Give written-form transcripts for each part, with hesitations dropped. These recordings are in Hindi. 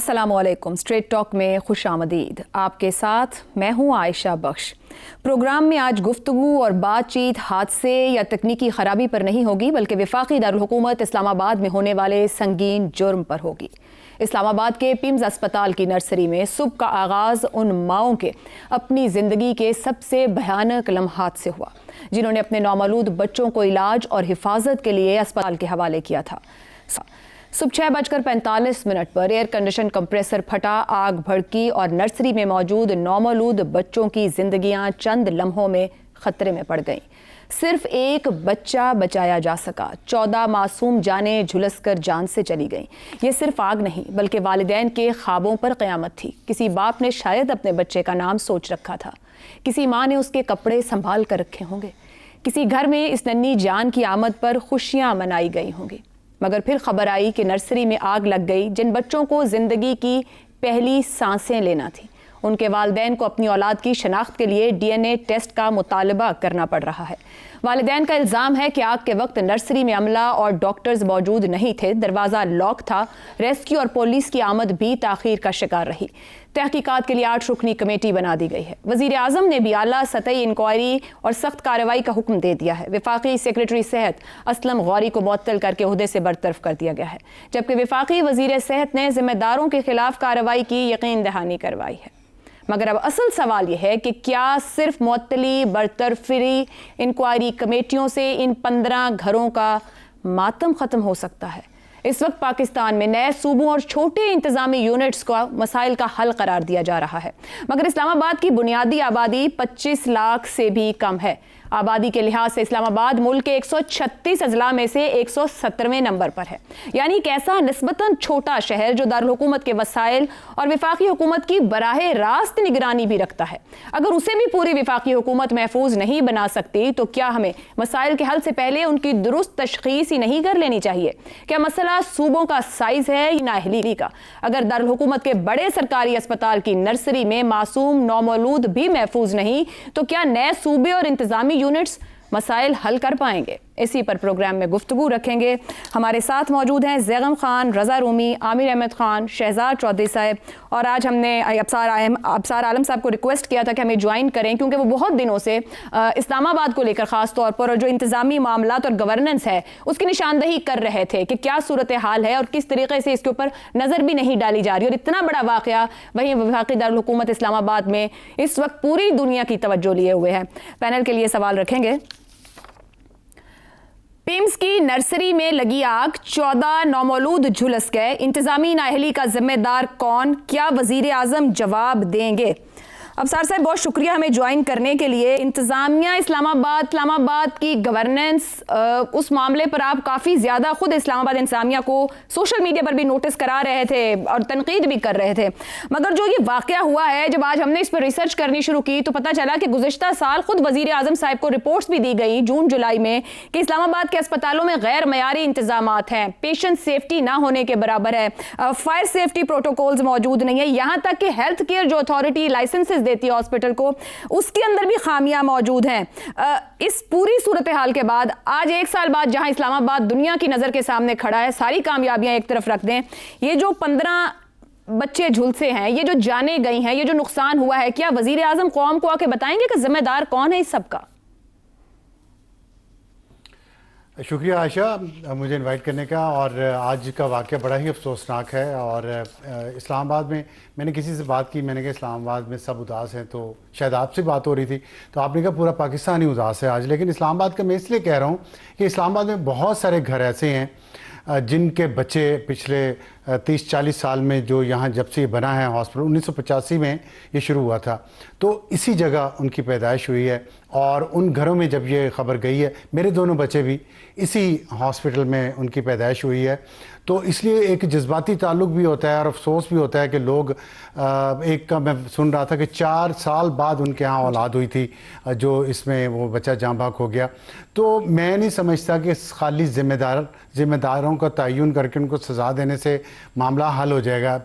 अस्सलामुअलैकुम। स्ट्रेट टॉक में खुश आमदीद। आपके साथ मैं हूँ आयशा बख्श। प्रोग्राम में आज गुफ्तगू और बातचीत हादसे या तकनीकी खराबी पर नहीं होगी, बल्कि वफाकी दारुल हुकूमत इस्लामाबाद में होने वाले संगीन जुर्म पर होगी। इस्लामाबाद के पिम्स अस्पताल की नर्सरी में सुबह का आगाज़ उन माओं के अपनी ज़िंदगी के सबसे भयानक लम्हात से हुआ, जिन्होंने अपने नौमौलूद बच्चों को इलाज और हिफाजत के लिए अस्पताल के हवाले किया था। सुबह 6:45 पर एयर कंडीशन कंप्रेसर फटा, आग भड़की और नर्सरी में मौजूद नौमौलूद बच्चों की जिंदगियां चंद लम्हों में खतरे में पड़ गईं। सिर्फ एक बच्चा बचाया जा सका, 14 मासूम जानें झुलसकर जान से चली गईं। ये सिर्फ आग नहीं, बल्कि वालिदैन के ख्वाबों पर क़यामत थी। किसी बाप ने शायद अपने बच्चे का नाम सोच रखा था, किसी माँ ने उसके कपड़े संभाल कर रखे होंगे, किसी घर में इस नन्ही जान की आमद पर खुशियाँ मनाई गई होंगी। मगर फिर खबर आई कि नर्सरी में आग लग गई। जिन बच्चों को ज़िंदगी की पहली सांसें लेना थी, उनके वालिदैन को अपनी औलाद की शनाख्त के लिए DNA टेस्ट का मुतालबा करना पड़ रहा है। वालिदैन का इल्ज़ाम है कि आग के वक्त नर्सरी में अमला और डॉक्टर्स मौजूद नहीं थे, दरवाज़ा लॉक था। रेस्क्यू और पुलिस की आमद भी ताख़ीर का शिकार रही। तहकीकात के लिए 8 रुकनी कमेटी बना दी गई है। वज़ीर आज़म ने भी आला सतही इंक्वायरी और सख्त कार्रवाई का हुक्म दे दिया है। वफाकी सेक्रेटरी सेहत असलम गौरी को मुअत्तल करके ओहदे से बरतरफ कर दिया गया है, जबकि वफाकी वज़ीर सेहत ने ज़िम्मेदारों के खिलाफ कार्रवाई की यकीन दहानी करवाई है। मगर अब असल सवाल यह है कि क्या सिर्फ मुअत्तली, बरतरफी, इंक्वायरी कमेटियों से इन 15 घरों का मातम ख़त्म हो सकता है? इस वक्त पाकिस्तान में नए सूबों और छोटे इंतजामी यूनिट्स को मसाइल का हल करार दिया जा रहा है, मगर इस्लामाबाद की बुनियादी आबादी 25 लाख से भी कम है। आबादी के लिहाज से इस्लामाबाद मुल्क के 136 अजला में से 117वें नंबर पर है, यानी एक ऐसा निस्बतन छोटा शहर जो दारुल हुकूमत के वसाइल और वफाकी हुकूमत की बराह रास्त निगरानी भी रखता है। अगर उसे भी पूरी वफाकी हुकूमत महफूज नहीं बना सकती, तो क्या हमें मसाइल के हल से पहले उनकी दुरुस्त तशखीस ही नहीं कर लेनी चाहिए? क्या मसला सूबों का साइज है या नाअहली का? अगर दारुल हुकूमत के बड़े सरकारी अस्पताल की नर्सरी में मासूम नौमौलूद भी महफूज नहीं, तो क्या नए सूबे और इंतजामी यूनिट्स मसाइल हल कर पाएंगे? इसी पर प्रोग्राम में गुफ्तगू रखेंगे। हमारे साथ मौजूद हैं ज़ैगम खान, रज़ा रूमी, आमिर अहमद खान, शहजाद चौधरी साहब, और आज हमने अब्सार आलम साहब को रिक्वेस्ट किया था कि हमें ज्वाइन करें, क्योंकि वो बहुत दिनों से इस्लामाबाद को लेकर ख़ास तौर पर और जो इंतज़ामी मामलात और गवर्नेंस है उसकी निशानदही कर रहे थे कि क्या सूरत हाल है और किस तरीके से इसके ऊपर नज़र भी नहीं डाली जा रही। और इतना बड़ा वाक़या वहीं वफाकी दारुल हुकूमत इस्लामाबाद में इस वक्त पूरी दुनिया की तवज्जो लिए हुए है। पैनल के लिए सवाल रखेंगे। पिम्स की नर्सरी में लगी आग, 14 नौमौलूद झुलस गए। इंतजामी नाअहली का जिम्मेदार कौन? क्या वजीर आजम जवाब देंगे? अब्सार साहब, बहुत शुक्रिया हमें ज्वाइन करने के लिए। इंतज़ामिया इस्लामाबाद की गवर्नेंस, उस मामले पर आप काफ़ी ज़्यादा खुद इस्लामाबाद इंतज़ामिया को सोशल मीडिया पर भी नोटिस करा रहे थे और तनकीद भी कर रहे थे, मगर जो ये वाक़या हुआ है, जब आज हमने इस पर रिसर्च करनी शुरू की तो पता चला कि गुज़िश्ता साल खुद वज़ीर आज़म साहब को रिपोर्ट्स भी दी गई जून जुलाई में कि इस्लामाबाद के अस्पतालों में गैर मयारी इंतज़ामात हैं, पेशेंट सेफ्टी ना होने के बराबर है, फायर सेफ्टी प्रोटोकॉल्स मौजूद नहीं है, यहाँ तक कि हेल्थ केयर जो अथॉरिटी लाइसेंसेस देती है हॉस्पिटल को, उसके अंदर भी खामियां मौजूद हैं। इस पूरी सूरत हाल के बाद आज 1 साल बाद जहां इस्लामाबाद दुनिया की नजर के सामने खड़ा है, सारी कामयाबियां एक तरफ रख दें, ये जो 15 बच्चे झुलसे हैं, ये जो जाने गई हैं, ये जो नुकसान हुआ है, क्या वजीर आजम कौम को आके बताएंगे कि जिम्मेदार कौन है इस सब का? शुक्रिया आयशा, मुझे इनवाइट करने का। और आज का वाक़या बड़ा ही अफसोसनाक है। और इस्लामाबाद में मैंने किसी से बात की, मैंने कहा इस्लामाबाद में सब उदास हैं, तो शायद आपसे बात हो रही थी, तो आपने कहा पूरा पाकिस्तान ही उदास है आज। लेकिन इस्लामाबाद का मैं इसलिए कह रहा हूँ कि इस्लामाबाद में बहुत सारे घर ऐसे हैं जिनके बच्चे पिछले 30-40 साल में, जो यहाँ जब से ये बना है हॉस्पिटल, 1985 में ये शुरू हुआ था, तो इसी जगह उनकी पैदाइश हुई है। और उन घरों में जब ये खबर गई है, मेरे दोनों बच्चे भी इसी हॉस्पिटल में उनकी पैदाइश हुई है, तो इसलिए एक जज्बाती ताल्लुक़ भी होता है और अफसोस भी होता है कि लोग, एक का मैं सुन रहा था कि 4 साल बाद उनके यहाँ औलाद हुई थी, जो इसमें वो बच्चा जाँ बाक हो गया। तो मैं नहीं समझता कि खाली ज़िम्मेदारों का तयन करके उनको सज़ा देने से मामला हल हो जाएगा।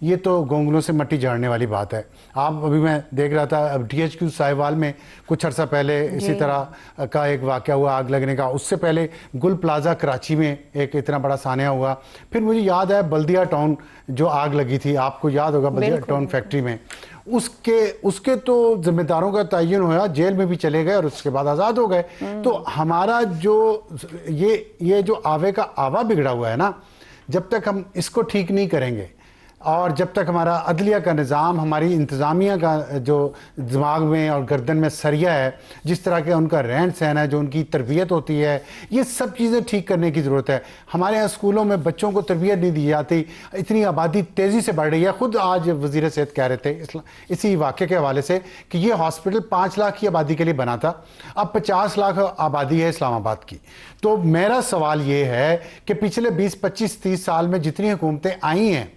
ये तो गोंगलों से मट्टी झाड़ने वाली बात है। आप अभी मैं देख रहा था DHQ साहिवाल में कुछ अर्सा पहले इसी तरह का एक वाक़या हुआ आग लगने का। उससे पहले गुल प्लाजा कराची में एक इतना बड़ा नया हुआ। फिर मुझे याद है बल्दिया टाउन जो आग लगी थी, आपको याद होगा बल्दिया टाउन फैक्ट्री में, उसके तो जिम्मेदारों का तयन हुआ, जेल में भी चले गए और उसके बाद आज़ाद हो गए। तो हमारा जो ये जो आवे का आवा बिगड़ा हुआ है ना, जब तक हम इसको ठीक नहीं करेंगे और जब तक हमारा अदलिया का निज़ाम, हमारी इंतज़ामिया का जो दिमाग में और गर्दन में सरिया है, जिस तरह के उनका रहन सहन है, जो उनकी तरबियत होती है, ये सब चीज़ें ठीक करने की ज़रूरत है। हमारे यहाँ स्कूलों में बच्चों को तरबियत नहीं दी जाती, इतनी आबादी तेज़ी से बढ़ रही है। ख़ुद आज वज़ीर सेहत कह रहे थे इसी वाक़े के हवाले से कि ये हॉस्पिटल 5 लाख की आबादी के लिए बना था, अब 50 लाख आबादी है इस्लामाबाद की। तो मेरा सवाल ये है कि पिछले 20, 25, 30 साल में जितनी हुकूमतें आई हैं,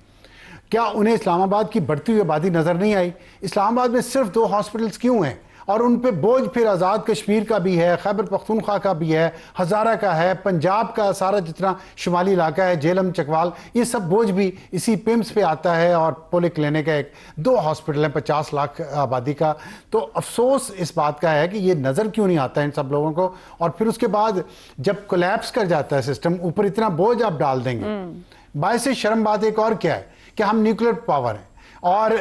क्या उन्हें इस्लामाबाद की बढ़ती हुई आबादी नज़र नहीं आई? इस्लामाबाद में सिर्फ 2 हॉस्पिटल्स क्यों हैं? और उन पे बोझ फिर आज़ाद कश्मीर का भी है, खैबर पख्तूनख्वा का भी है, हज़ारा का है, पंजाब का सारा जितना शुमाली इलाका है, जेलम चकवाल, ये सब बोझ भी इसी पिम्स पे आता है। और पोली क्लिनिक है, 2 हॉस्पिटल हैं 50 लाख आबादी का। तो अफसोस इस बात का है कि ये नज़र क्यों नहीं आता इन सब लोगों को। और फिर उसके बाद जब कोलैप्स कर जाता है सिस्टम, ऊपर इतना बोझ आप डाल देंगे। बायस शर्म बात एक और क्या है कि हम न्यूक्लियर पावर हैं और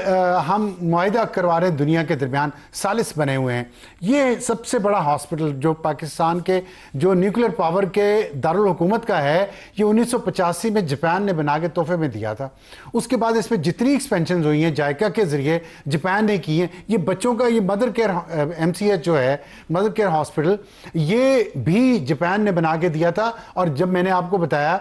हम मुआहिदा करवा रहे हैं दुनिया के दरमियान, सालिस बने हुए हैं। ये सबसे बड़ा हॉस्पिटल जो पाकिस्तान के जो न्यूक्लियर पावर के दारुल हुकूमत का है, ये 1985 में जापान ने बना के तोहफे में दिया था। उसके बाद इसमें जितनी एक्सपेंशन हुई हैं जायका के ज़रिए जापान ने की हैं, ये बच्चों का ये मदर केयर MCH जो है, मदर केयर हॉस्पिटल, ये भी जापान ने बना के दिया था। और जब मैंने आपको बताया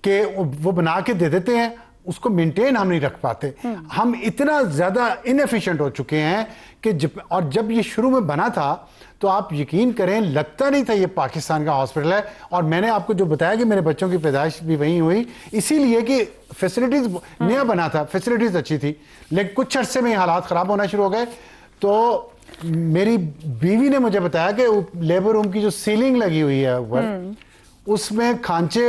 कि वो बना के दे देते हैं, उसको मेंटेन हम नहीं रख पाते। हम इतना ज़्यादा इनएफिशिएंट हो चुके हैं कि जब ये शुरू में बना था तो आप यकीन करें लगता नहीं था ये पाकिस्तान का हॉस्पिटल है। और मैंने आपको जो बताया कि मेरे बच्चों की पैदाइश भी वहीं हुई, इसीलिए कि फैसिलिटीज़ नया बना था, फैसिलिटीज़ अच्छी थी, लेकिन कुछ अर्से में हालात ख़राब होना शुरू हो गए। तो मेरी बीवी ने मुझे बताया कि लेबर रूम की जो सीलिंग लगी हुई है ऊपर, उसमें खांचे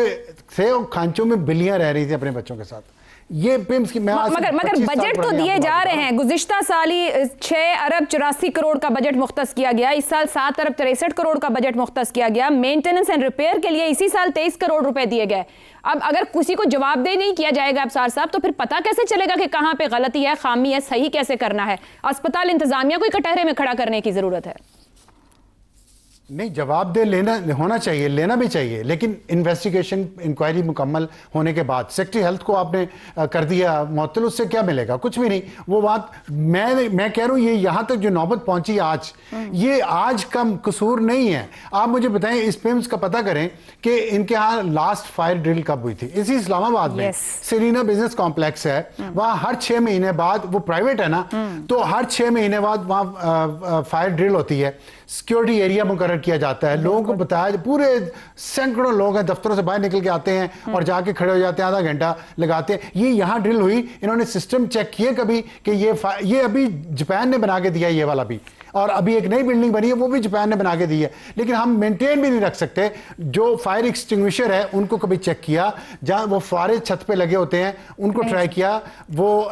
थे और खांचों में बिल्लियां रह रही थी अपने बच्चों के साथ। ये पिम्स की मगर बजट तो दिए जा रहे हैं। गुज़िश्ता साल ही 6 अरब 84 करोड़ का बजट मुख्तस किया गया, इस साल 7 अरब 63 करोड़ का बजट मुख्तस किया गया। मेंटेनेंस एंड रिपेयर के लिए इसी साल 23 करोड़ रुपए दिए गए। अब अगर किसी को जवाबदेह नहीं किया जाएगा अफसार साहब, तो फिर पता कैसे चलेगा कि कहां पे गलती है, खामी है, सही कैसे करना है? अस्पताल इंतजामिया को कटहरे में खड़ा करने की जरूरत है। नहीं, जवाबदेह लेना होना चाहिए, लेना भी चाहिए, लेकिन इन्वेस्टिगेशन इंक्वायरी मुकम्मल होने के बाद सेक्रेटरी हेल्थ को आपने कर दिया मुअत्तल, उससे क्या मिलेगा? कुछ भी नहीं। वो बात मैं कह रहा हूँ, ये यहाँ तक जो नौबत पहुंची आज, ये आज का कसूर नहीं है। आप मुझे बताएं, इस पिम्स का पता करें कि इनके यहाँ लास्ट फायर ड्रिल कब हुई थी? इसी इस्लामाबाद में सेरीना बिजनेस कॉम्प्लेक्स है, वहाँ हर 6 महीने बाद, वो प्राइवेट है ना, तो हर 6 महीने बाद वहाँ फायर ड्रिल होती है, सिक्योरिटी एरिया मुकर्रर किया जाता है। लोगों को बताया, पूरे सैकड़ों लोग हैं दफ्तरों से बाहर निकल के आते हैं और जाके खड़े हो जाते हैं, आधा घंटा लगाते हैं। ये यहाँ ड्रिल हुई, इन्होंने सिस्टम चेक किए कभी कि ये अभी जापान ने बना के दिया, ये वाला भी, और अभी एक नई बिल्डिंग बनी है वो भी जापान ने बना के दी है। लेकिन हम मेंटेन भी नहीं रख सकते। जो फायर एक्सटिंग्विशर है उनको कभी चेक किया, जहाँ वो फारे छत पे लगे होते हैं उनको ट्राई किया, वो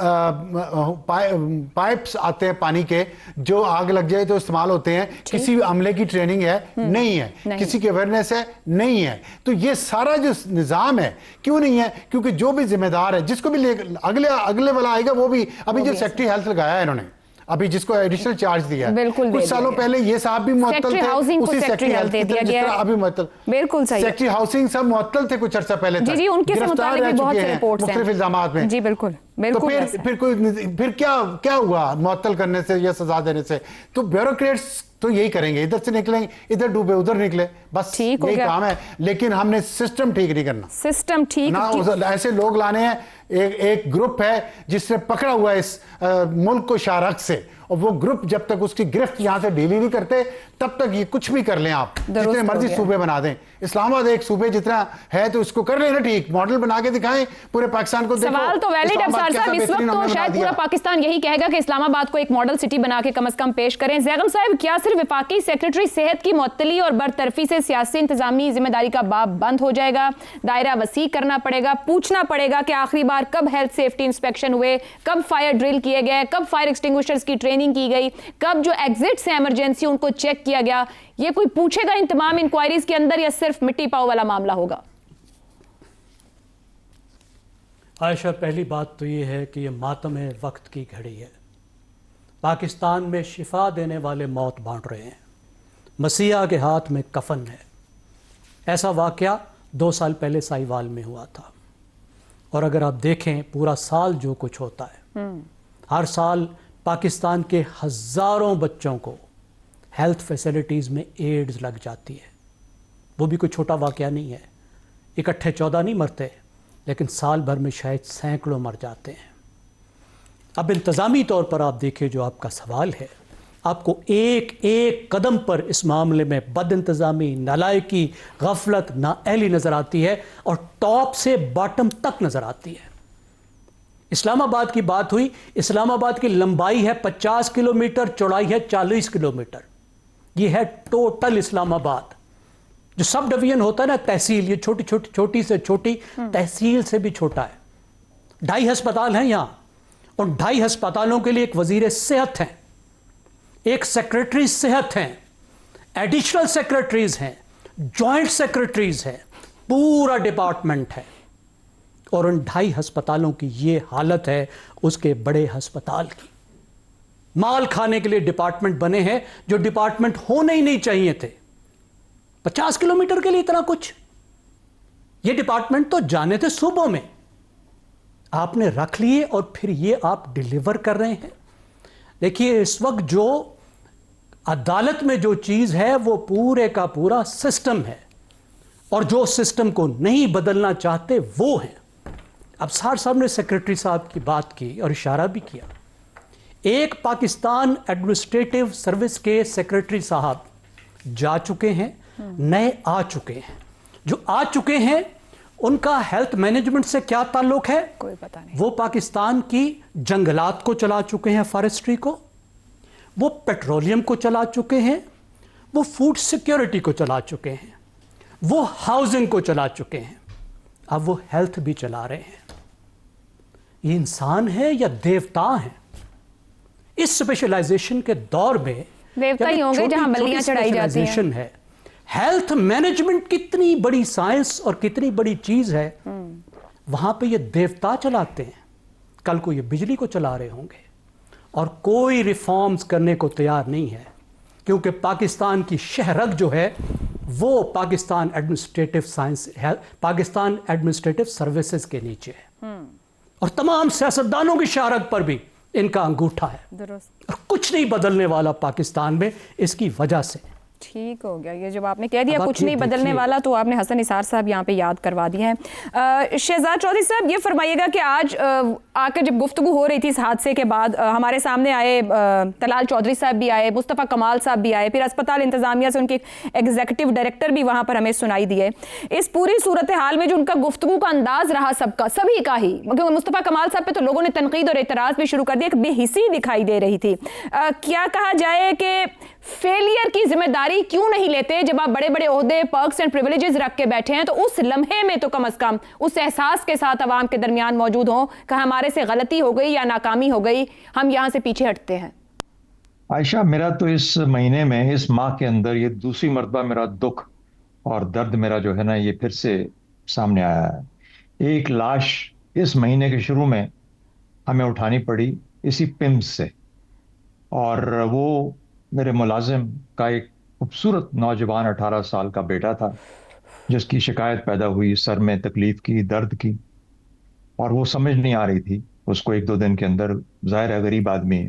पाइप्स आते हैं पानी के, जो आग लग जाए तो इस्तेमाल होते हैं, किसी अमले की ट्रेनिंग है नहीं है, किसी की अवेयरनेस है नहीं है। तो ये सारा जो निज़ाम है क्यों नहीं है? क्योंकि जो भी जिम्मेदार है, जिसको भी अगले वाला आएगा, वो भी अभी जो सेक्रेटरी हेल्थ लगाया है इन्होंने, अभी जिसको एडिशनल चार्ज दिया है, कुछ सालों पहले ये साहब भी मुअत्तल थे, उसी सेक्रेटरी हेल्थ दे दिया गया, अभी मुअत्तल, बिल्कुल सही, सेक्रेटरी हाउसिंग सब मुअत्तल थे कुछ अर्सा पहले तक। जी, उनके मुताबिक भी बहुत से रिपोर्ट्स हैं मुख्तलिफ इल्जामात में। जी बिल्कुल। तो फिर क्या हुआ मुअत्तल करने से या सजा देने से? तो ब्यूरोक्रेट्स तो यही करेंगे, इधर से निकलेंगे, इधर डूबे उधर निकले, बस यही काम है। लेकिन हमने सिस्टम ठीक नहीं करना, सिस्टम ठीक ना ऐसे लोग लाने हैं। एक ग्रुप है जिसने पकड़ा हुआ है इस मुल्क को शाहरख से, और वो ग्रुप जब तक उसकी गिरफ्त यहां से डील नहीं करते तब तक ये कुछ भी कर लें, आप जितने मर्जी सूबे बना दें। इस्लामाबाद एक सूबे जितना है तो इसको कर लेना, ठीक मॉडल बना के दिखाएं पूरे पाकिस्तान को। सवाल तो वैलिड अफसार साहब, इस वक्त तो शायद पूरा पाकिस्तान यही कहेगा कि इस्लामाबाद को एक मॉडल सिटी बना के कम से कम पेश करें। ज़ैगम साहब, क्या सिर्फ वफाकी सेक्रेटरी सेहत की मुअत्तली और बरतरफी से सियासी इंतजामी जिम्मेदारी का बाब बंद हो जाएगा? दायरा वसी करना पड़ेगा, पूछना पड़ेगा कि आखिरी बार कब हेल्थ सेफ्टी इंस्पेक्शन हुए, कब फायर ड्रिल किए गए, कब फायर एक्सटिंग्विशर्स की ट्रेनिंग की गई, कब जो एग्जिट्स हैं इमरजेंसी उनको चेक किया गया? ये कोई पूछेगा इन तमाम इंक्वायरीज के अंदर, या सिर्फ मिट्टी पाव वाला मामला होगा? आयशा, पहली बात तो ये है कि ये मातम वक्त की घड़ी है। पाकिस्तान में शिफा देने वाले मौत बांट रहे हैं, मसीहा के हाथ में कफन है। ऐसा वाक़या 2 साल पहले साहिवाल में हुआ था। और अगर आप देखें पूरा साल जो कुछ होता है, हर साल पाकिस्तान के हज़ारों बच्चों को हेल्थ फैसिलिटीज़ में एड्स लग जाती है। वो भी कोई छोटा वाक़या नहीं है। इकट्ठे 14 नहीं मरते, लेकिन साल भर में शायद सैकड़ों मर जाते हैं। अब इंतज़ामी तौर पर आप देखिए, जो आपका सवाल है, आपको एक एक कदम पर इस मामले में बद इंतज़ामी, नालायकी, गफलत, नाअहली नज़र आती है और टॉप से बॉटम तक नज़र आती है। इस्लामाबाद की बात हुई। इस्लामाबाद की लंबाई है 50 किलोमीटर, चौड़ाई है 40 किलोमीटर। ये है टोटल इस्लामाबाद। जो सब डिवीजन होता है ना, तहसील, ये छोटी से छोटी तहसील से भी छोटा है। 2.5 अस्पताल हैं यहाँ, और 2.5 अस्पतालों के लिए एक वजीर सेहत हैं, एक सेक्रेटरी सेहत हैं, एडिशनल सेक्रेटरीज हैं, जॉइंट सेक्रेटरीज हैं, पूरा डिपार्टमेंट है। और उन 2.5 अस्पतालों की ये हालत है उसके बड़े अस्पताल की। माल खाने के लिए डिपार्टमेंट बने हैं जो डिपार्टमेंट होने ही नहीं चाहिए थे। 50 किलोमीटर के लिए इतना कुछ। ये डिपार्टमेंट तो जाने थे सूबों में, आपने रख लिए और फिर ये आप डिलीवर कर रहे हैं। देखिए, इस वक्त जो अदालत में जो चीज़ है वो पूरे का पूरा सिस्टम है, और जो सिस्टम को नहीं बदलना चाहते वो हैं। अब सार साहब ने सेक्रेटरी साहब की बात की और इशारा भी किया। एक पाकिस्तान एडमिनिस्ट्रेटिव सर्विस के सेक्रेटरी साहब जा चुके हैं, नए आ चुके हैं। जो आ चुके हैं उनका हेल्थ मैनेजमेंट से क्या ताल्लुक है, कोई पता नहीं। वो पाकिस्तान की जंगलात को चला चुके हैं, फॉरेस्ट्री को, वो पेट्रोलियम को चला चुके हैं, वो फूड सिक्योरिटी को चला चुके हैं, वो हाउसिंग को चला चुके हैं, अब वो हेल्थ भी चला रहे हैं। ये इंसान है या देवता हैं? इस स्पेशलाइजेशन के दौर में देवता ही होंगे जहां बलियां चढ़ाई जाती हैं। है हेल्थ मैनेजमेंट कितनी बड़ी साइंस और कितनी बड़ी चीज है, वहां पे ये देवता चलाते हैं। कल को ये बिजली को चला रहे होंगे, और कोई रिफॉर्म्स करने को तैयार नहीं है, क्योंकि पाकिस्तान की शहरग जो है वो पाकिस्तान एडमिनिस्ट्रेटिव साइंस है, पाकिस्तान एडमिनिस्ट्रेटिव सर्विसेज के नीचे है। और तमाम सियासतदानों की शहरग पर भी इनका अंगूठा है, और कुछ नहीं बदलने वाला पाकिस्तान में इसकी वजह से। ठीक हो गया, ये जब आपने कह दिया कुछ नहीं बदलने वाला, तो आपने हसन निसार साहब यहाँ पे याद करवा दिए हैं। शहजाद चौधरी साहब, ये फरमाइएगा कि आज आकर जब गुफ्तगू हो रही थी इस हादसे के बाद, हमारे सामने आए तलाल चौधरी साहब भी आए, मुस्तफ़ा कमाल साहब भी आए, फिर अस्पताल इंतजामिया से उनके एग्जीक्यूटिव डायरेक्टर भी वहाँ पर हमें सुनाई दिए। इस पूरी सूरत हाल में जो उनका गुफ्तगू का अंदाज रहा सबका, सभी का ही, क्योंकि मुस्तफ़ा कमाल साहब पे तो लोगों ने तनकीद और एतराज़ भी शुरू कर दिया, एक बेहिसी दिखाई दे रही थी। क्या कहा जाए कि फेलियर की जिम्मेदारी क्यों नहीं लेते? जब आप बड़े बड़े ओहदे, पर्क्स एंड प्रिविलेजेस रख के बैठे हैं, तो उस लम्हे में तो कम से कम उस एहसास के साथ अवाम के दरमियान मौजूद हो कि हमारे से गलती हो गई या नाकामी हो गई, हम यहां से पीछे हटते हैं। आयशा, मेरा तो इस महीने में, इस माह के अंदर ये दूसरी मरतबा मेरा दुख और दर्द मेरा जो है ना, ये फिर से सामने आया है। एक लाश इस महीने के शुरू में हमें उठानी पड़ी इसी पिम्स से, और वो मेरे मुलाजिम का एक खूबसूरत नौजवान 18 साल का बेटा था, जिसकी शिकायत पैदा हुई सर में तकलीफ की, दर्द की, और वो समझ नहीं आ रही थी उसको। 1-2 दिन के अंदर, जाहिर है गरीब आदमी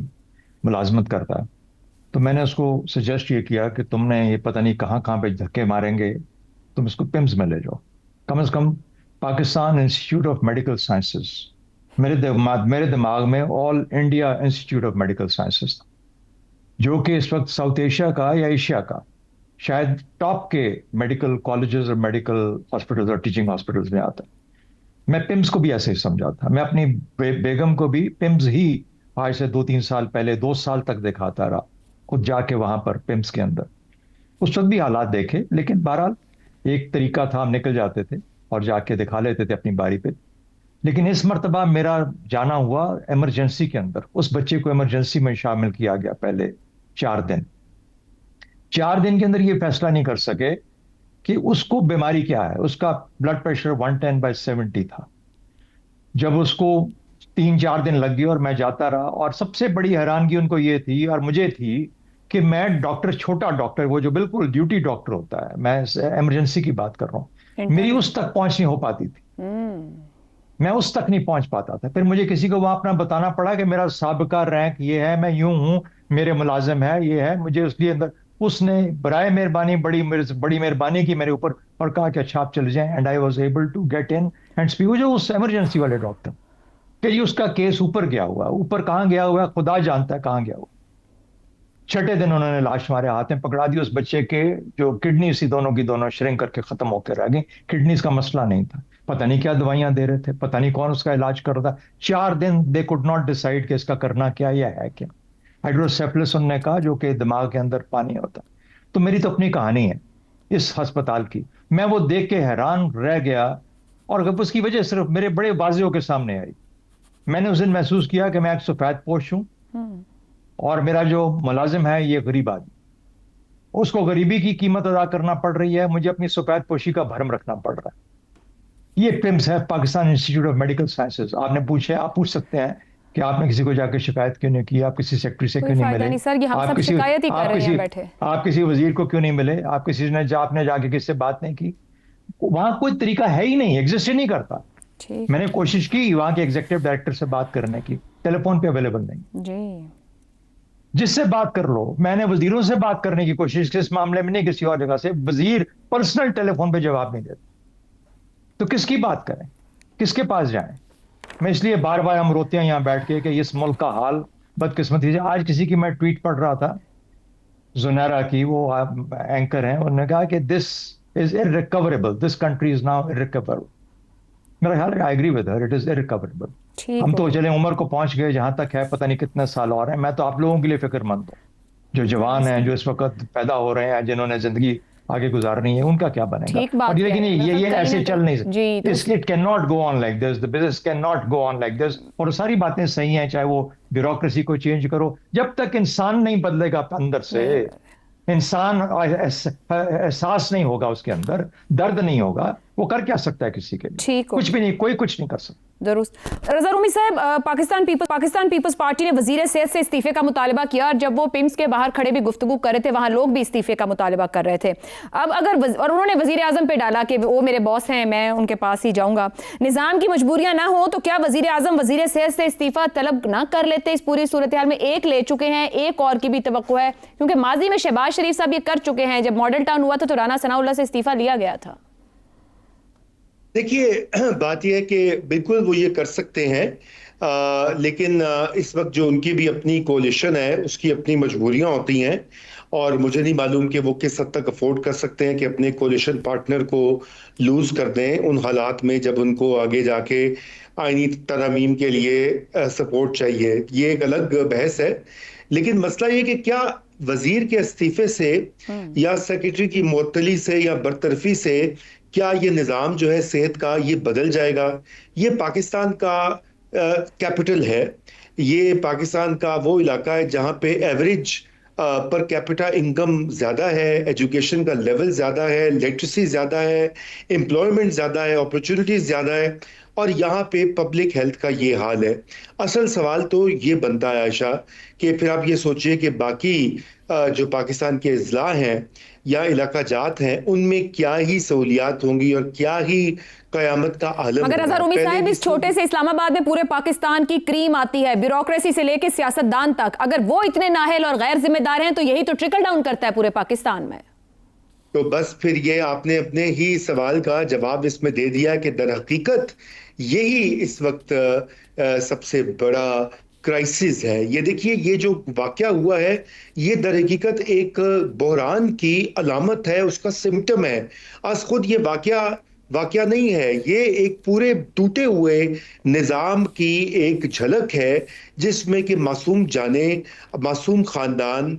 मुलाजमत करता है, तो मैंने उसको सजेस्ट ये किया कि तुमने ये पता नहीं कहाँ कहाँ पे धक्के मारेंगे, तुम इसको पिम्स में ले जाओ। कम से कम Pakistan institute of medical sciences, मेरे दिमाग में all India institute of medical sciences, जो कि इस वक्त साउथ एशिया का या एशिया का शायद टॉप के मेडिकल कॉलेजेस और मेडिकल हॉस्पिटल्स और टीचिंग हॉस्पिटल्स में आता है। मैं पिम्स को भी ऐसे ही समझा था। मैं अपनी बेगम को भी पिम्स ही आज से 2-3 साल पहले 2 साल तक दिखाता रहा, खुद जाके वहां पर पिम्स के अंदर। उस वक्त भी हालात देखे, लेकिन बहरहाल एक तरीका था, हम निकल जाते थे और जाके दिखा लेते थे अपनी बारी पे। लेकिन इस मर्तबा मेरा जाना हुआ इमरजेंसी के अंदर। उस बच्चे को इमरजेंसी में शामिल किया गया पहले 4 दिन। 4 दिन के अंदर ये फैसला नहीं कर सके कि उसको बीमारी क्या है। उसका ब्लड प्रेशर 110/70 था। जब उसको 3-4 दिन लग गए और मैं जाता रहा, और सबसे बड़ी हैरानगी उनको ये थी और मुझे थी कि मैं डॉक्टर, छोटा डॉक्टर, वो जो बिल्कुल ड्यूटी डॉक्टर होता है, मैं इमरजेंसी की बात कर रहा हूँ, मेरी उस तक पहुंच नहीं हो पाती थी। मैं उस तक नहीं पहुंच पाता था। फिर मुझे किसी को वहां अपना बताना पड़ा कि मेरा साबिका रैंक ये है, मैं यूं हूं, मेरे मुलाजिम है, ये है, मुझे उसके अंदर उसने बराए मेहरबानी बड़ी मेहरबानी की मेरे ऊपर और कहा कि अच्छा आप चले जाएं, and I was able to get in and speak. वो जो उस इमरजेंसी वाले डॉक्टर कि जी उसका केस ऊपर गया हुआ, ऊपर कहाँ गया हुआ खुदा जानता है कहाँ गया हुआ। छठे दिन उन्होंने लाश हमारे हाथ में पकड़ा दी, उस बच्चे के जो किडनी सी दोनों की दोनों श्रिंक करके खत्म होकर रह गई। किडनीज का मसला नहीं था, पता नहीं क्या दवाइयां दे रहे थे, पता नहीं कौन उसका इलाज कर रहा था। 4 दिन दे कुड नॉट डिसाइड कि इसका करना क्या या है क्या। हाइड्रोसेफलस उन्होंने कहा, जो कि दिमाग के अंदर पानी होता। तो मेरी तो अपनी कहानी है इस अस्पताल की, मैं वो देख के हैरान रह गया। और उसकी वजह सिर्फ मेरे बड़े बाजियों के सामने आई। मैंने उस दिन महसूस किया कि मैं एक सफेद पोश हूं और मेरा जो मुलाजिम है ये गरीब आदमी, उसको गरीबी की कीमत अदा करना पड़ रही है, मुझे अपनी सफेद पोशी का भरम रखना पड़ रहा है। ये पिम्स है Pakistan institute of medical sciences. आपने पूछे, आप पूछ सकते हैं कि आपने किसी को जाकर शिकायत क्यों नहीं की, आप किसी सेक्रेटरी से कोई क्यों नहीं फायदा मिले, नहीं सर, ये हम आप सब किसी शिकायत ही कर रहे हैं बैठे। आप किसी वजीर को क्यों नहीं मिले, आप किसी ने आपने जाके किससे बात नहीं की। वहां कोई तरीका है ही नहीं, एग्जिस्ट ही नहीं करता। ठीक मैंने कोशिश की वहां के एग्जीक्यूटिव डायरेक्टर से बात करने की, टेलीफोन पे अवेलेबल नहीं। जी, जिससे बात कर लो, मैंने वजीरों से बात करने की कोशिश की इस मामले में, नहीं किसी और जगह से, वजीर पर्सनल टेलीफोन पे जवाब नहीं देते। तो किसकी बात करें, किसके पास जाएं। मैं इसलिए बार बार हम रोते हैं यहाँ बैठ के कि इस मुल्क का हाल बदकिस्मती से। आज किसी की मैं ट्वीट पढ़ रहा था, जुनैरा की, वो एंकर हैं, उन्होंने कहा कि this is irrecoverable, this country is now irrecoverable. मेरा ख्याल है, I agree with her, it is irrecoverable. ठीक हम हो तो चले उम्र को पहुंच गए जहां तक है, पता नहीं कितने साल और हैं। मैं तो आप लोगों के लिए फिक्रमंद हूँ, जो जवान हैं, जो इस वक्त पैदा हो रहे हैं, जिन्होंने जिंदगी आगे गुजारनी है, उनका क्या बनेगा। ठीक बात और लेकिन कह रहे हैं, ये मतलब ऐसे कहीं ना चल नहीं कहीं- जी, तो सकते, it can not go on like this, the business can not go on like this. और सारी बातें सही हैं, चाहे वो ब्यूरोक्रेसी को चेंज करो, जब तक इंसान नहीं बदलेगा अंदर से, इंसान एहसास नहीं होगा उसके अंदर, दर्द नहीं होगा, वो कर क्या सकता है किसी के लिए। ठीक हो कुछ भी नहीं, कोई कुछ नहीं कर सकता। दुरुस्त। रजा रूमी साहब, पाकिस्तान पीपल्स पार्टी ने वजीर सेहत से इस्तीफे का मुतालबा किया, और जब वो पिम्स के बाहर खड़े भी गुफ्तगू कर रहे थे, वहां लोग भी इस्तीफे का मुतालबा कर रहे थे। अब अगर और उन्होंने वजीर आजम पे डाला कि वो मेरे बॉस हैं, मैं उनके पास ही जाऊंगा। निजाम की मजबूरियां ना हो तो क्या वजीर आजम वजीर सेहत से इस्तीफा तलब ना कर लेते इस पूरी सूरत हाल में? एक ले चुके हैं, एक और की भी तवक्को है, क्योंकि माजी में शहबाज शरीफ साहब ये कर चुके हैं। जब मॉडल टाउन हुआ था तो राना सनाउल्लाह से इस्तीफा लिया गया था। देखिए, बात यह है कि बिल्कुल वो ये कर सकते हैं, लेकिन इस वक्त जो उनकी भी अपनी कोलिशन है, उसकी अपनी मजबूरियां होती हैं, और मुझे नहीं मालूम कि वो किस हद तक अफोर्ड कर सकते हैं कि अपने कोलिशन पार्टनर को लूज कर दें उन हालात में जब उनको आगे जाके आईनी तरमीम के लिए सपोर्ट चाहिए। ये एक अलग बहस है। लेकिन मसला ये कि क्या वजीर के इस्तीफे से या सेक्रेटरी की मुअत्तली से या बरतरफी से क्या ये निज़ाम जो है सेहत का ये बदल जाएगा? ये पाकिस्तान का कैपिटल है, ये पाकिस्तान का वो इलाका है जहाँ पे एवरेज पर कैपिटा इनकम ज़्यादा है, एजुकेशन का लेवल ज़्यादा है, लिटरेसी ज़्यादा है, एम्प्लॉयमेंट ज़्यादा है, अपॉर्चुनिटीज़ ज़्यादा है, और यहाँ पे पब्लिक हेल्थ का ये हाल है। असल सवाल तो ये बनता है आयशा कि फिर आप ये सोचिए कि बाकी जो पाकिस्तान के अजला हैं या इलाका जात हैं, उनमें क्या ही सहूलियात होंगी और क्या ही कयामत का आलम। मगर रजा रूमी साहब, इस छोटे से इस्लामाबाद में पूरे पाकिस्तान की क्रीम आती है, ब्यूरोक्रेसी से लेकर सियासतदान तक। अगर वो इतने नाअहल और गैर जिम्मेदार हैं तो यही तो ट्रिकल डाउन करता है पूरे पाकिस्तान में। तो बस फिर ये आपने अपने ही सवाल का जवाब इसमें दे दिया कि दर हकीकत यही इस वक्त सबसे बड़ा क्राइसिस है। ये देखिए, ये जो वाकया हुआ है ये दर हकीकत एक बहरान की अलामत है, उसका सिम्टम है। आज खुद ये वाकया नहीं है, ये एक पूरे टूटे हुए निज़ाम की एक झलक है, जिसमें कि मासूम जाने, मासूम ख़ानदान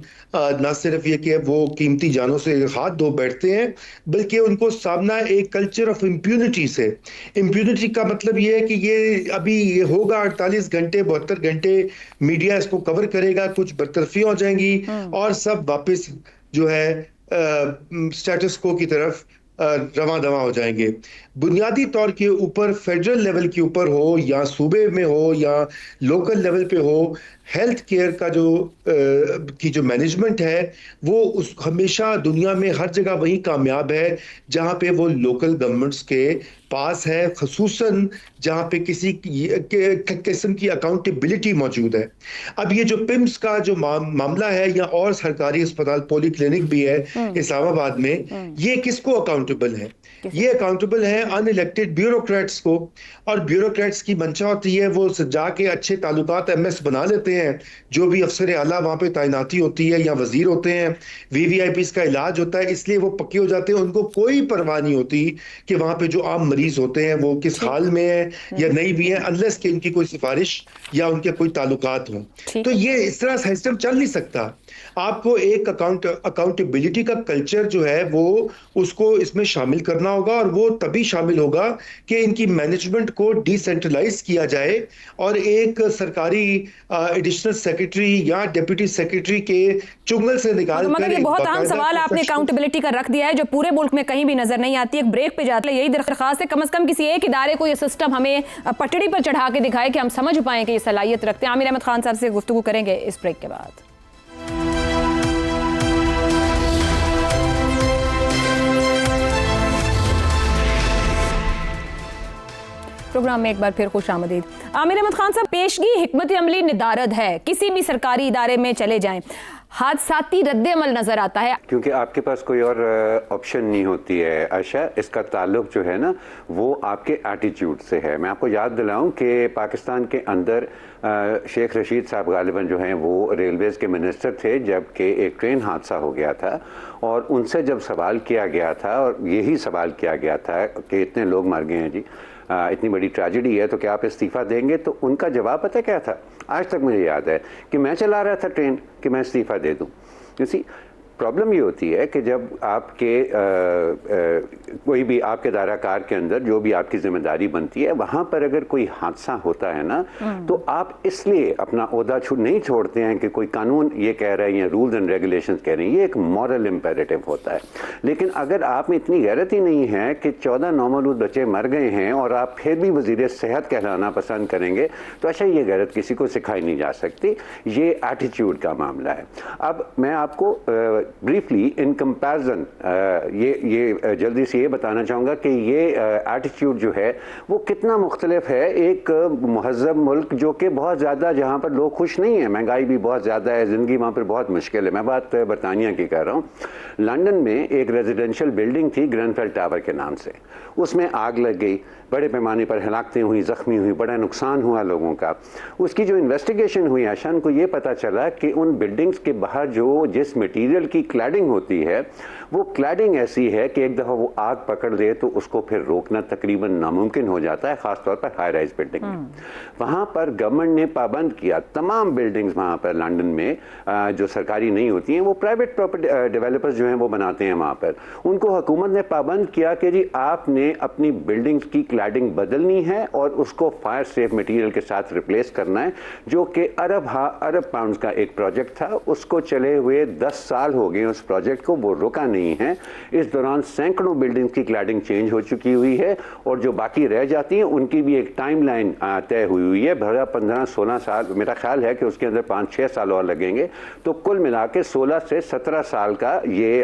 ना सिर्फ ये कि वो कीमती जानों से हाथ धो बैठते हैं, बल्कि उनको सामना एक कल्चर ऑफ इम्प्यूनिटी से। इम्प्यूनिटी का मतलब ये है कि ये अभी ये होगा 48 घंटे 72 घंटे मीडिया इसको कवर करेगा, कुछ बरतरफियाँ हो जाएंगी और सब वापस जो है स्टेटस को की तरफ रवां दवा हो जाएंगे। बुनियादी तौर के ऊपर फेडरल लेवल के ऊपर हो या सूबे में हो या लोकल लेवल पे हो, हेल्थ केयर का जो मैनेजमेंट है वो उस हमेशा दुनिया में हर जगह वही कामयाब है जहां पे वो लोकल गवर्नमेंट्स के पास है, खसूसन जहां पे किसी किस्म की अकाउंटेबिलिटी मौजूद है। अब ये जो पिम्स का जो मामला है या और सरकारी अस्पताल पॉली क्लिनिक भी है इस्लामाबाद में, ये किसको अकाउंटेबल है? ये अकाउंटेबल है अनइलेक्टेड ब्यूरोक्रेट्स को। और ब्यूरोक्रेट्स की मंशा होती है वो जाके अच्छे ताल्लुकात एमएस बना लेते हैं, जो भी अफसर आला वहां पे तैनाती होती है या वजीर होते हैं, वीवीआईपीस का इलाज होता है, इसलिए वो पक्के हो जाते हैं। उनको कोई परवाह नहीं होती कि वहां पे जो आम मरीज होते हैं वो किस हाल में है या नहीं भी है, अनलेस कि उनकी कोई सिफारिश या उनके कोई ताल्लुकात हो। तो ये इस तरह सिस्टम चल नहीं सकता। आपको एक अकाउंटेबिलिटी का कल्चर जो है वो उसको इसमें शामिल करना होगा, और वो तभी शामिल होगा कि इनकी मैनेजमेंट को डिसेंट्रलाइज किया जाए और एक सरकारी एडिशनल सेक्रेटरी या डिप्टी सेक्रेटरी के चुंगल से निकाल मतलब ये बहुत अहम सवाल आपने अकाउंटेबिलिटी का रख दिया है, जो पूरे मुल्क में कहीं भी नजर नहीं आती। एक ब्रेक पे जाते हैं, यही दरखास्त है कम से कम किसी एक इदारे को ये सिस्टम हमें पटड़ी पर चढ़ा के दिखाए कि हम समझ पाएं कि ये सलाहियत रखते हैं। आमिर अहमद खान साहब से गुफ्तगू करेंगे इस ब्रेक के बाद। प्रोग्राम में एक बार फिर खुश आमदीद। आमिर अहमद खान साहब, पेशगी हिकमत अमली निदारद है, किसी भी सरकारी इदारे में चले जाएं हादसाती रद्द अमल नजर आता है, क्योंकि आपके पास कोई और ऑप्शन नहीं होती है आयशा। इसका ताल्लुक जो है ना वो आपके एटीट्यूड से है। मैं आपको याद दिलाऊं कि पाकिस्तान के अंदर शेख रशीद साहब गालिबन जो हैं वो रेलवेज़ के मिनिस्टर थे जबकि एक ट्रेन हादसा हो गया था, और उनसे जब सवाल किया गया था और यही सवाल किया गया था कि इतने लोग मर गए हैं जी, इतनी बड़ी ट्रेजेडी है, तो क्या आप इस्तीफ़ा देंगे? तो उनका जवाब पता क्या था? आज तक मुझे याद है कि मैं चला रहा था ट्रेन कि मैं इस्तीफ़ा दे दूं। इसी प्रॉब्लम ये होती है कि जब आपके कोई भी आपके दायरा-कार के अंदर जो भी आपकी जिम्मेदारी बनती है, वहाँ पर अगर कोई हादसा होता है ना, तो आप इसलिए अपना ओहदा नहीं छोड़ते हैं कि कोई कानून ये कह रहे हैं या रूल्स एंड रेगुलेशंस कह रहे हैं। ये एक मॉरल इम्पेरेटिव होता है। लेकिन अगर आप में इतनी गैरत ही नहीं है कि 14 नौमौलूद बच्चे मर गए हैं और आप फिर भी वज़ीर सेहत कहलाना पसंद करेंगे, तो अच्छा ये गैरत किसी को सिखाई नहीं जा सकती। ये एटीट्यूड का मामला है। अब मैं आपको ब्रीफली इन कंपैरिजन ये जल्दी से ये बताना चाहूँगा कि ये एटीट्यूड जो है वो कितना मुख्तलिफ है एक महज़ब मुल्क जो कि बहुत ज़्यादा, जहाँ पर लोग खुश नहीं हैं, महंगाई भी बहुत ज़्यादा है, ज़िंदगी वहाँ पर बहुत मुश्किल है। मैं बात बरतानिया की कर रहा हूँ। लंदन में एक रेजिडेंशियल बिल्डिंग थी ग्रेनफेल टावर के नाम से, उसमें आग लग गई, बड़े पैमाने पर हलाकतें हुई, ज़ख्मी हुई, बड़ा नुकसान हुआ लोगों का। उसकी जो इन्वेस्टिगेशन हुई आशा, उनको ये पता चला कि उन बिल्डिंग्स के बाहर जो जिस मटीरियल की क्लैडिंग होती है वो क्लैडिंग ऐसी है कि एक दफ़ा वो आग पकड़ ले तो उसको फिर रोकना तकरीबन नामुमकिन हो जाता है, ख़ासतौर पर हाई राइज बिल्डिंग में। वहाँ पर गवर्नमेंट ने पाबंद किया, तमाम बिल्डिंग्स वहाँ पर लंदन में जो सरकारी नहीं होती हैं, वो प्राइवेट प्रॉपर्टी डेवलपर्स जो हैं वो बनाते हैं वहाँ पर, उनको हुकूमत ने पाबंद किया कि जी आपने अपनी बिल्डिंग्स की क्लैडिंग बदलनी है और उसको फायर सेफ मटीरियल के साथ रिप्लेस करना है, जो कि अरब पाउंड्स का एक प्रोजेक्ट था। उसको चले हुए 10 साल हो गए उस प्रोजेक्ट को, वो रुका नहीं है। इस दौरान सैकड़ों बिल्डिंग्स की क्लैडिंग चेंज हो चुकी हुई है, और जो बाकी रह जाती हैं उनकी भी एक टाइमलाइन तय हुई है। भरा 15-16 साल, मेरा ख्याल है कि उसके अंदर 5-6 साल और लगेंगे, तो कुल मिला के 16 से 17 साल का ये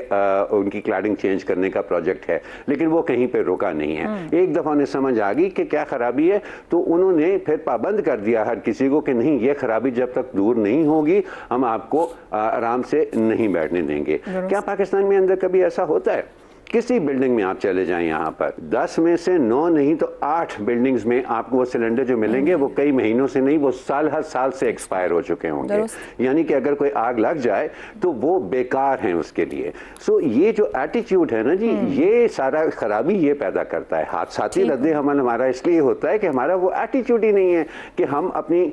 उनकी क्लैडिंग चेंज करने का प्रोजेक्ट है। लेकिन वो कहीं पर रुका नहीं है। एक दफ़ा उन्हें समझ आ गई कि क्या खराबी है, तो उन्होंने फिर पाबंद कर दिया हर किसी को कि नहीं, ये खराबी जब तक दूर नहीं होगी हम आपको आराम से नहीं बैठने देंगे। क्या पाकिस्तान में अंदर कभी ऐसा होता है? किसी बिल्डिंग में आप चले जाएं, यहाँ पर 10 में से 9 नहीं तो 8 बिल्डिंग्स में आपको वो सिलेंडर जो मिलेंगे वो कई महीनों से नहीं, वो हर साल से एक्सपायर हो चुके होंगे। यानी कि अगर कोई आग लग जाए तो वो बेकार हैं उसके लिए। सो ये जो एटीट्यूड है ना जी, ये सारा खराबी ये पैदा करता है। हादसाती रद्द अमल हमारा इसलिए होता है कि हमारा वो एटीट्यूड ही नहीं है कि हम अपनी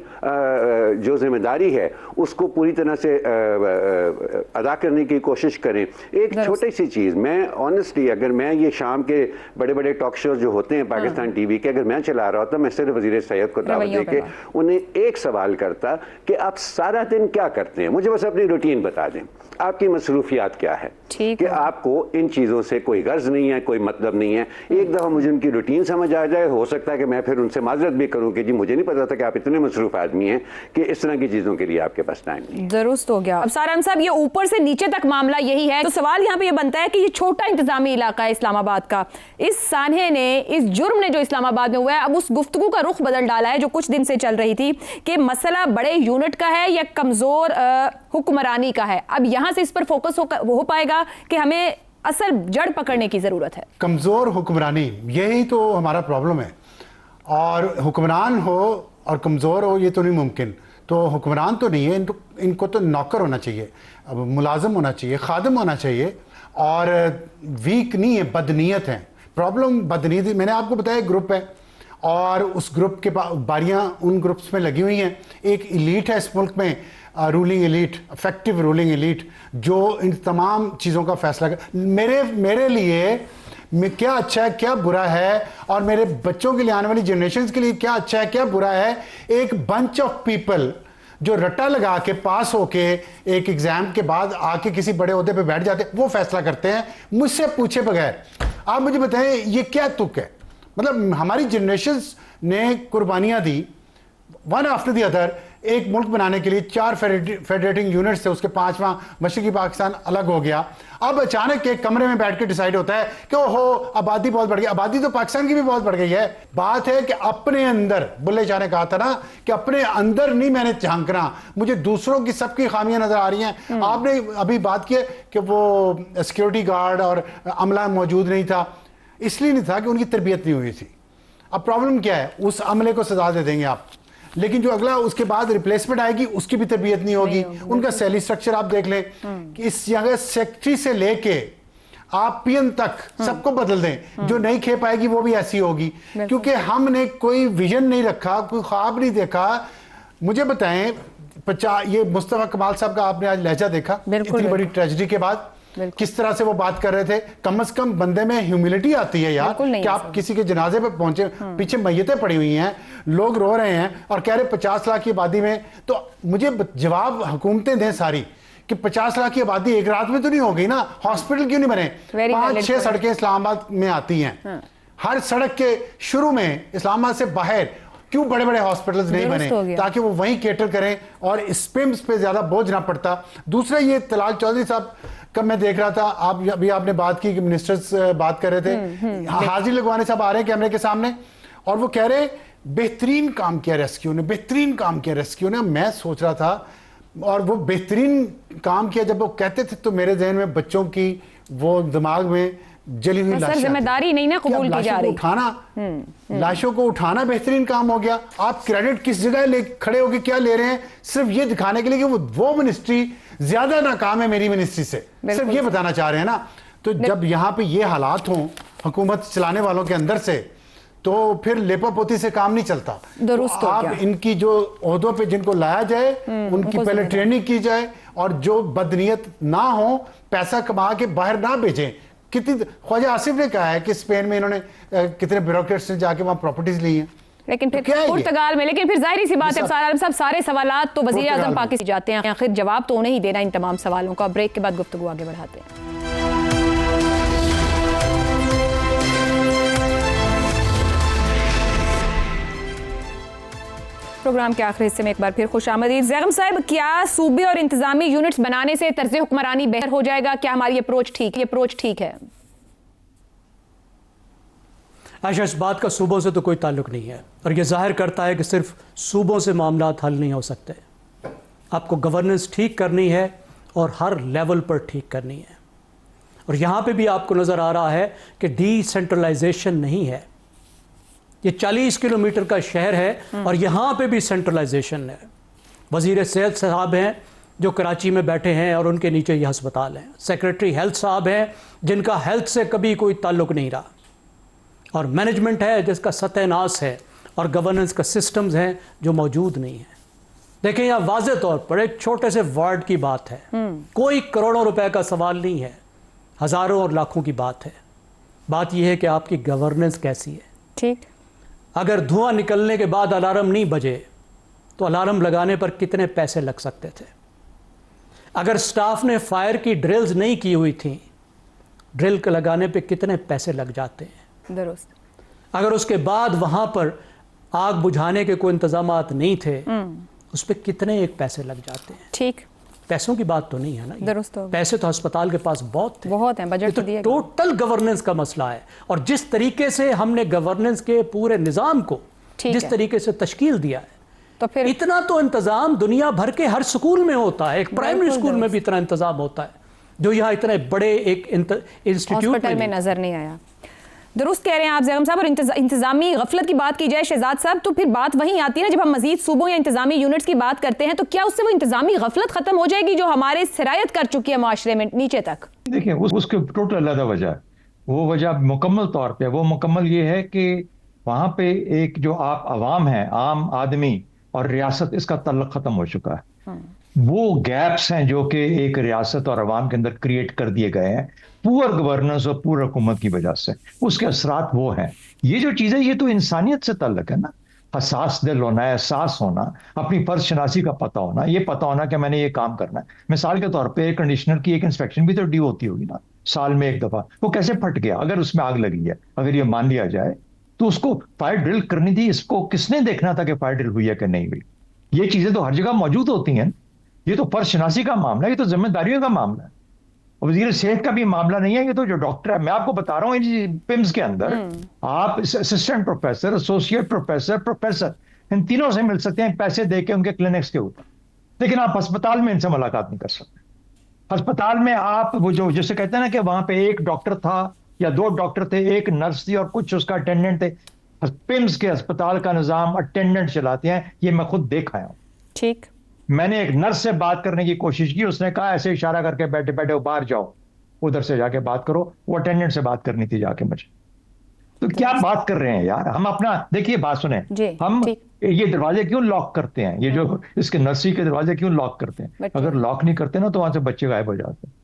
जो जिम्मेदारी है उसको पूरी तरह से अदा करने की कोशिश करें। एक छोटी सी चीज़ मैं ऑनेस्ट ऑनेस्टली अगर मैं ये शाम के बड़े बड़े टॉक शो जो होते हैं पाकिस्तान टीवी के, अगर मैं चला रहा होता, मैं सिर्फ वजीर सैयद को दावत देके उन्हें एक सवाल करता कि आप सारा दिन क्या करते हैं, मुझे बस अपनी रूटीन बता दें, आपकी मसरूफियात क्या है, कि आपको इन चीज़ों से कोई गर्ज नहीं है, कोई मतलब नहीं है। एक दफ़ा मुझे उनकी रूटीन समझ आ जाए, हो सकता है कि मैं फिर उनसे माजरत भी करूं कि जी मुझे नहीं पता था कि आप इतने मसरूफ आदमी हैं कि इस तरह की चीज़ों के लिए आपके पास टाइम नहीं। दुरुस्त हो गया। अब सारान साहब, ये ऊपर से नीचे तक मामला यही है, तो सवाल यहाँ पे ये बनता है कि ये छोटा इंतजामी इलाका है इस्लामाबाद का, इस सानहे ने, इस जुर्म ने जो इस्लामाबाद में हुआ है, अब उस गुफ्तगू का रुख बदल डाला है जो कुछ दिन से चल रही थी कि मसला बड़े यूनिट का है या कमजोर हुक्मरानी का है। अब यहाँ से इस पर फोकस हो पाएगा कि हमें असल जड़ पकड़ने की जरूरत है। कमजोर हुक्मरानी, यही तो हमारा प्रॉब्लम है। और हुक्मरान हो और कमजोर हो ये तो नहीं मुमकिन। तो हुक्मरान तो नहीं है, इनको तो नौकर होना चाहिए, अब मुलाजम होना चाहिए, खादम होना चाहिए। और वीक नहीं है, बदनीयत है। प्रॉब्लम बदनीयत। मैंने आपको बताया एक ग्रुप है और उस ग्रुप के बारियां उन ग्रुप्स में लगी हुई हैं। एक इलीट है इस मुल्क में, ruling elite, effective ruling elite, जो इन तमाम चीज़ों का फैसला कर। मेरे लिए क्या अच्छा है क्या बुरा है, और मेरे बच्चों के लिए, आने वाली जनरेशन के लिए क्या अच्छा है क्या बुरा है, एक बंच ऑफ पीपल जो रट्टा लगा के पास होके एक एग्जाम के बाद आके किसी बड़े ओहदे पे बैठ जाते, वो फैसला करते हैं मुझसे पूछे बगैर। आप मुझे बताएं ये क्या तुक है? मतलब हमारी जनरेशन ने कुर्बानियां दी, वन आफ्टर द अदर। एक मुल्क बनाने के लिए 4 फेडरेटिंग यूनिट्स थे, उसके 5वां मशरकी पाकिस्तान अलग हो गया। अब अचानक एक कमरे में बैठ के डिसाइड होता है कि ओहो आबादी बहुत बढ़ गई। आबादी तो पाकिस्तान की भी बहुत बढ़ गई है। बात है कि अपने अंदर, बुल्ले शाह ने कहा था ना कि अपने अंदर नहीं मैंने झांकना, मुझे दूसरों की सबकी खामियां नजर आ रही हैं। आपने अभी बात की कि वो सिक्योरिटी गार्ड और अमला मौजूद नहीं था, इसलिए नहीं था कि उनकी तरबियत नहीं हुई थी। अब प्रॉब्लम क्या है, उस अमले को सजा दे देंगे आप, लेकिन जो अगला उसके बाद रिप्लेसमेंट आएगी उसकी भी तरबियत नहीं होगी। उनका सैलरी स्ट्रक्चर आप देख लें कि इस जगह सेक्रेटरी से लेके आप पीएन तक सबको बदल दें, जो नहीं खे पाएगी वो भी ऐसी होगी, क्योंकि हमने कोई विजन नहीं रखा, कोई ख्वाब नहीं देखा। मुझे बताएं, ये मुस्तफा कमाल साहब का आपने आज लहजा देखा इतनी बड़ी ट्रेजेडी के बाद, किस तरह से वो बात कर रहे थे। कम से कम बंदे में ह्यूमिलिटी आती है यार कि आप किसी के जनाजे पे पहुंचे, पीछे मैयतें पड़ी हुई हैं, लोग रो रहे हैं और कह रहे 50 लाख की आबादी में। तो मुझे जवाब हुकूमतें दें सारी कि 50 लाख की आबादी एक रात में तो नहीं हो गई ना। हॉस्पिटल क्यों नहीं बने? 5-6 सड़कें इस्लामाबाद में आती हैं, हर सड़क के शुरू में इस्लामाबाद से बाहर क्यों बड़े बड़े हॉस्पिटल्स नहीं बने, ताकि वो वहीं केटर करें और इस पे ज्यादा बोझ ना पड़ता। दूसरा, ये तलाल चौधरी साहब कब मैं देख रहा था, आप अभी आपने बात की कि मिनिस्टर्स बात कर रहे थे, हाजिर लगवाने साहब आ रहे हैं कैमरे के सामने और वो कह रहे बेहतरीन काम किया रेस्क्यू ने, बेहतरीन काम किया रेस्क्यू ने। मैं सोच रहा था, और वो बेहतरीन काम किया जब वो कहते थे तो मेरे जहन में बच्चों की वो दिमाग में जली हुई लाशें, जिम्मेदारी नहीं ना कबूल की जा रही, लाशों को उठाना बेहतरीन काम हो गया। आप क्रेडिट किस जगह ले खड़े होकर क्या ले रहे हैं? सिर्फ ये दिखाने के लिए कि वो मिनिस्ट्री ज्यादा नाकाम है मेरी मिनिस्ट्री से, सिर्फ ये बताना चाह रहे हैं ना। तो जब यहाँ पे ये हालात हों हुकूमत चलाने वालों के अंदर से, तो फिर लेपापोती से काम नहीं चलता। दुरुस्त हो गया। आप इनकी जो ओहदों पे जिनको लाया जाए उनकी पहले ट्रेनिंग की जाए, और जो बदनीयत ना हो पैसा कमा के बाहर ना भेजें। कितनी ख्वाजा आसिफ ने कहा है कि स्पेन में इन्होंने कितने ब्यूरोक्रेट्स ने जाके वहां प्रॉपर्टीज ली हैं, लेकिन फिर पुर्तगाल में, लेकिन फिर जाहिर सी बात है साहब सारे सवालात तो वजीर आजम पाकिस्तान जाते हैं, आखिर जवाब तो उन्हें ही देना इन तमाम सवालों का। ब्रेक के बाद गुफ्तगू आगे बढ़ाते हैं। प्रोग्राम के आखिरी हिस्से में एक बार फिर खुशामदीद। ज़ैगम साहब, क्या सूबे और इंतजामी यूनिट्स बनाने से तर्ज हुक्मरानी बेहतर हो जाएगा? क्या हमारी अप्रोच ठीक है? आयशा, इस बात का सूबों से तो कोई ताल्लुक नहीं है, और यह जाहिर करता है कि सिर्फ सूबों से मामला हल नहीं हो सकते। आपको गवर्नेंस ठीक करनी है और हर लेवल पर ठीक करनी है। और यहाँ पे भी आपको नज़र आ रहा है कि डिसेंट्रलाइजेशन नहीं है। ये 40 किलोमीटर का शहर है और यहाँ पे भी सेंट्रलाइजेशन है। वज़ीर सेहत साहब हैं जो कराची में बैठे हैं और उनके नीचे ये अस्पताल हैं। सेक्रेटरी हेल्थ साहब हैं जिनका हेल्थ से कभी कोई ताल्लुक नहीं रहा, और मैनेजमेंट है जिसका सत्यानाश है, और गवर्नेंस का सिस्टम्स हैं जो मौजूद नहीं है। देखें, यहाँ वाज़े तौर पर एक छोटे से वार्ड की बात है, कोई करोड़ों रुपए का सवाल नहीं है। हज़ारों और लाखों की बात है। बात यह है कि आपकी गवर्नेंस कैसी है। ठीक। अगर धुआं निकलने के बाद अलार्म नहीं बजे तो अलार्म लगाने पर कितने पैसे लग सकते थे? अगर स्टाफ ने फायर की ड्रिल्स नहीं की हुई थी, ड्रिल लगाने पे कितने पैसे लग जाते हैं? दुरुस्त। अगर उसके बाद वहां पर आग बुझाने के कोई इंतजामात नहीं थे, उस पर कितने एक पैसे लग जाते हैं? ठीक। पैसों की बात तो नहीं है ना ये। दुरुस्त हो गया। पैसे तो अस्पताल के पास बहुत थे, बहुत हैं, बजट ये तो तो दिए गए। टोटल गवर्नेंस का मसला है। और जिस तरीके से हमने गवर्नेंस के पूरे निज़ाम को ठीक जिस है। तरीके से तश्कील दिया है, तो फिर इतना तो इंतजाम दुनिया भर के हर स्कूल में होता है। एक प्राइमरी बिल्कुल स्कूल में भी इतना इंतजाम होता है, जो यहाँ इतने बड़े एक इंस्टीट्यूट हॉस्पिटल में नजर नहीं आया। दुरुस्त कह रहे हैं आप ज़ैगम साहब। और इंतजामी गफलत की बात की जाए शहजाद साहब, तो फिर बात वहीं आती है ना, जब हम मजीद सूबों या इंतजामी यूनिट्स की बात करते हैं, तो क्या उससे वो इंतजामी गफलत खत्म हो जाएगी जो हमारे सिरायत कर चुकी है माशरे में नीचे तक? देखिए उसके टोटल अलग वजह है। वो वजह मुकम्मल तौर पे वो मुकम्मल ये है कि वहाँ पे एक जो आप अवाम है, आम आदमी और रियासत, इसका तल्लुक खत्म हो चुका है। वो गैप्स हैं जो कि एक रियासत और अवाम के अंदर क्रिएट कर दिए गए हैं पुअर गवर्नेंस और पुअर हुकूमत की वजह से। उसके असरात वो हैं। ये जो चीज़ें, ये तो इंसानियत से ताल्लुक है ना। हसास दिल होना, एहसास होना, अपनी फर्ज शनासी का पता होना, ये पता होना कि मैंने ये काम करना है। मिसाल के तौर पे एयर कंडीशनर की एक इंस्पेक्शन भी तो ड्यू होती होगी ना, साल में एक दफा। वो कैसे फट गया? अगर उसमें आग लगी है, अगर ये मान लिया जाए, तो उसको फायर ड्रिल करनी थी। इसको किसने देखना था कि फायर ड्रिल हुई है कि नहीं हुई? ये चीजें तो हर जगह मौजूद होती हैं। ये तो फर्ज शनासी का मामला है, ये तो जिम्मेदारियों का मामला है। वजीर सेहत का भी मामला नहीं है, ये तो जो डॉक्टर है, मैं आपको बता रहा हूँ, पिम्स के अंदर आप assistant professor, associate professor, professor, इन तीनों से मिल सकते हैं पैसे दे के उनके क्लिनिक्स के ऊपर, लेकिन आप अस्पताल में इनसे मुलाकात नहीं कर सकते। अस्पताल में आप वो जो जिसे कहते हैं ना कि वहां पे एक डॉक्टर था या दो डॉक्टर थे, एक नर्स थी और कुछ उसका अटेंडेंट थे। पिम्स के अस्पताल का निजाम अटेंडेंट चलाते हैं, ये मैं खुद देख आया हूं। ठीक। मैंने एक नर्स से बात करने की कोशिश की, उसने कहा ऐसे इशारा करके बैठे बैठे बाहर जाओ, उधर से जाके बात करो। वो अटेंडेंट से बात करनी थी जाके मुझे। तो क्या बात कर रहे हैं यार हम अपना। देखिए बात सुने, हम ये दरवाजे क्यों लॉक करते हैं? ये जो इसके नर्सरी के दरवाजे क्यों लॉक करते हैं? अगर लॉक नहीं करते ना तो वहां से बच्चे गायब हो जाते हैं।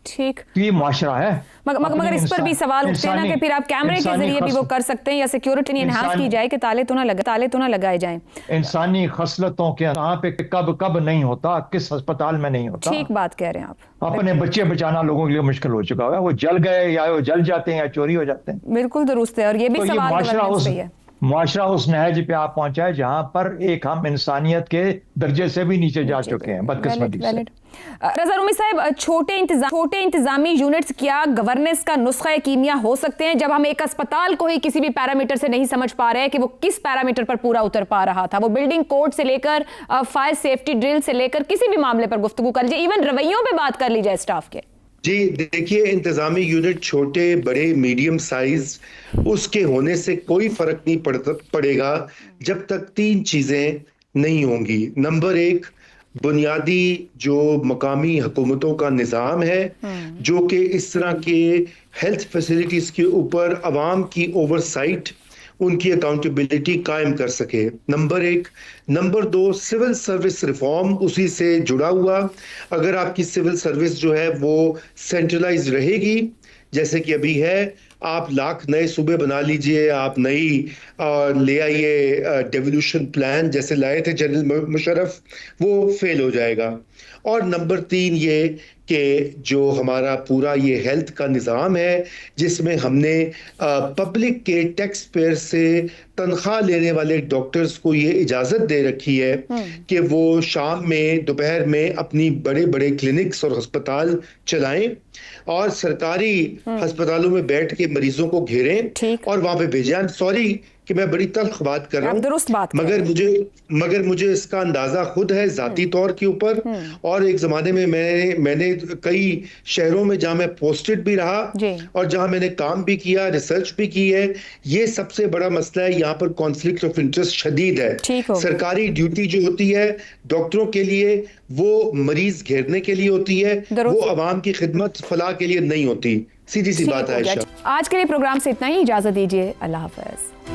ठीक। तो ये मुआशरा है। मगर इस पर भी सवाल उठते हैं ना कि फिर आप कैमरे के जरिए भी वो कर सकते हैं, या सिक्योरिटी एनहांस की जाए कि ताले तो ना लगाए जाएं। इंसानी खसलतों के कहां पे कब नहीं होता, किस अस्पताल में नहीं होता। ठीक बात कह रहे हैं आप। अपने बच्चे बचाना लोगों के लिए मुश्किल हो चुका है। वो जल गए या वो जल जाते हैं या चोरी हो जाते हैं। बिल्कुल दुरुस्त है। और ये भी तो सवाल गवर्नेंस पे है। मुआशरा उस नहज पे आप पहुंचा है जहां पर एक हम इंसानियत के दर्जे से भी नीचे जा चुके हैं, बदकिस्मती से। रज़ा रूमी साहब, छोटे इंतजामी यूनिट्स क्या गवर्नेंस का नुस्खा कीमिया हो सकते हैं, जब हम एक अस्पताल को ही किसी भी पैरामीटर से नहीं समझ पा रहे हैं कि वो किस पैरामीटर पर पूरा उतर पा रहा था? वो बिल्डिंग कोड से लेकर फायर सेफ्टी ड्रिल से लेकर किसी भी मामले पर गुफ्तगू कर लीजिए, इवन रवैयों पे बात कर ली जाए स्टाफ के। जी देखिए, इंतजामी यूनिट छोटे बड़े मीडियम साइज उसके होने से कोई फर्क नहीं पड़ेगा जब तक तीन चीजें नहीं होंगी। नंबर एक, बुनियादी जो मकामी हुकूमतों का निज़ाम है जो कि इस तरह के हेल्थ फैसिलिटीज के ऊपर अवाम की ओवरसाइट, उनकी अकाउंटेबिलिटी कायम कर सके, नंबर एक। नंबर दो, सिविल सर्विस रिफॉर्म उसी से जुड़ा हुआ। अगर आपकी सिविल सर्विस जो है वो सेंट्रलाइज रहेगी जैसे कि अभी है, आप लाख नए सूबे बना लीजिए, आप नई ले आइए डेवोल्यूशन प्लान जैसे लाए थे जनरल मुशर्रफ, वो फेल हो जाएगा। और नंबर तीन ये कि जो हमारा पूरा ये हेल्थ का निज़ाम है जिसमें हमने पब्लिक के टैक्स पेयर से तनख्वाह लेने वाले डॉक्टर्स को ये इजाज़त दे रखी है कि वो शाम में दोपहर में अपनी बड़े बड़े क्लिनिक्स और अस्पताल चलाएं और सरकारी अस्पतालों में बैठ के मरीजों को घेरें और वहां पे भेजें। सॉरी कि मैं बड़ी तल्ख बात कर रहा हूँ, मगर मुझे इसका अंदाजा खुद है जाती तौर के ऊपर। और एक जमाने में मैंने कई शहरों में जहां मैं पोस्टेड भी रहा और जहां मैंने काम भी किया, रिसर्च भी की है, ये सबसे बड़ा मसला है। यहाँ पर कॉन्फ्लिक्ट ऑफ इंटरेस्ट शदीद है। सरकारी ड्यूटी जो होती है डॉक्टरों के लिए वो मरीज घेरने के लिए होती है, वो अवाम की खिदमत फलाह के लिए नहीं होती। सीधी सी बात है आयशा। आज के लिए प्रोग्राम से इतना ही, इजाजत दीजिए, अल्लाह हाफ़िज़।